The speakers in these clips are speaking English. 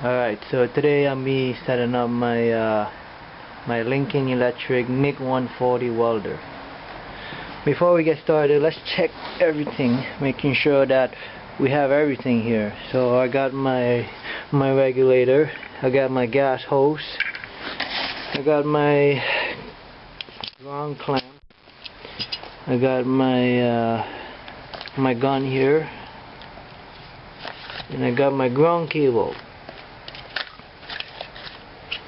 Alright, so today I'm be setting up my my Lincoln Electric MiG 140 welder. Before we get started, let's check everything, making sure that we have everything here. So I got my regulator, I got my gas hose, I got my ground clamp, I got my my gun here, and I got my ground cable.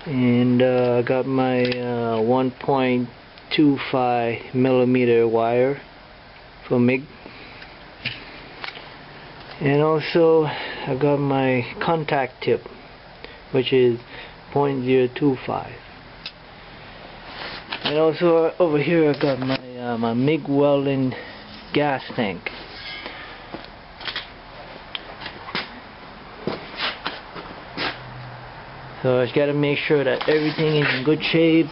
And I got my 1.25 millimeter wire for MIG, and also I got my contact tip, which is 0.025, and also over here I got my my MIG welding gas tank. So I just gotta make sure that everything is in good shape.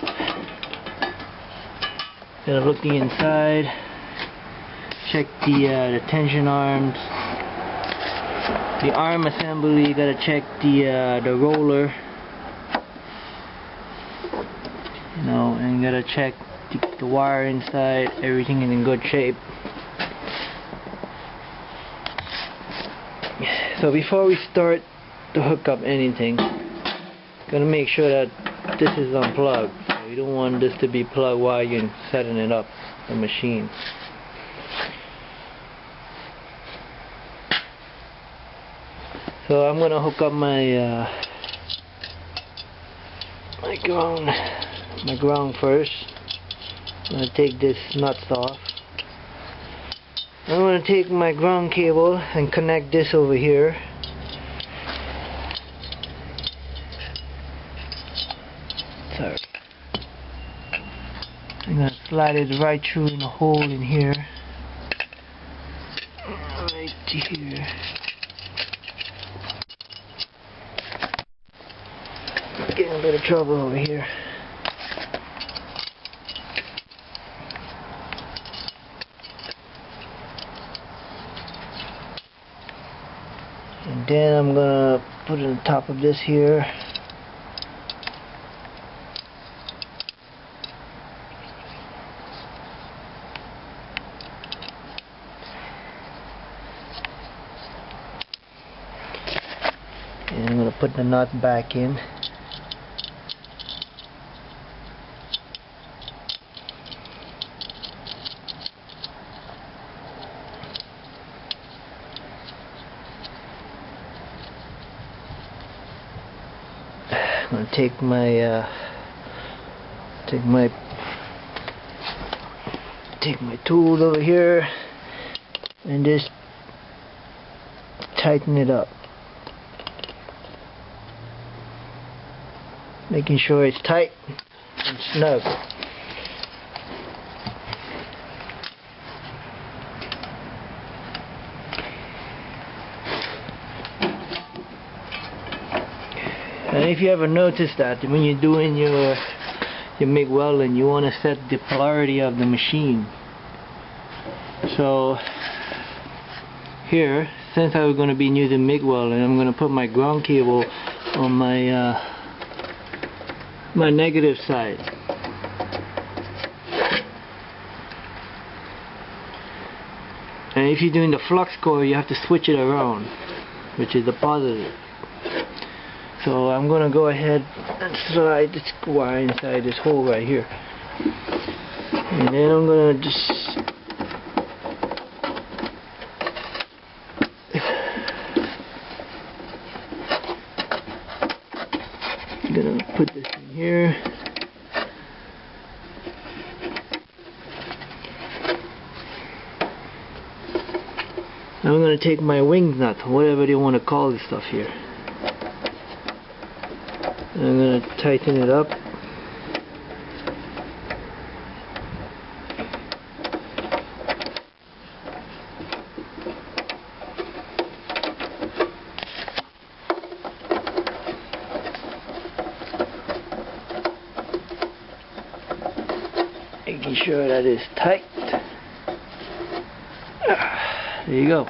Gotta look the inside, check the tension arms, the arm assembly. Gotta check the roller, you know, and gotta check the wire inside. Everything is in good shape. So before we start to hook up anything, gonna make sure that this is unplugged. So you don't want this to be plugged while you're setting it up, the machine. So I'm gonna hook up my my ground first. I'm gonna take this nuts off. I'm gonna take my ground cable and connect this over here. Sorry. I'm gonna slide it right through in the hole in here. Right here. Getting a bit of trouble over here. And then I'm gonna put it on top of this here. And I'm going to put the nut back in. I'm going to take my tool over here and just tighten it up. Making sure it's tight and snug. And if you ever notice that when you're doing your MIG welding, you want to set the polarity of the machine. So here, since I was going to be using MIG welding, I'm going to put my ground cable on my my negative side. And if you're doing the flux core, you have to switch it around, which is the positive. So I'm gonna go ahead and slide this wire inside this hole right here, and then I'm gonna just put this in here. I'm going to take my wing nut, whatever you want to call this stuff here. I'm going to tighten it up. Making sure that it's tight. There you go.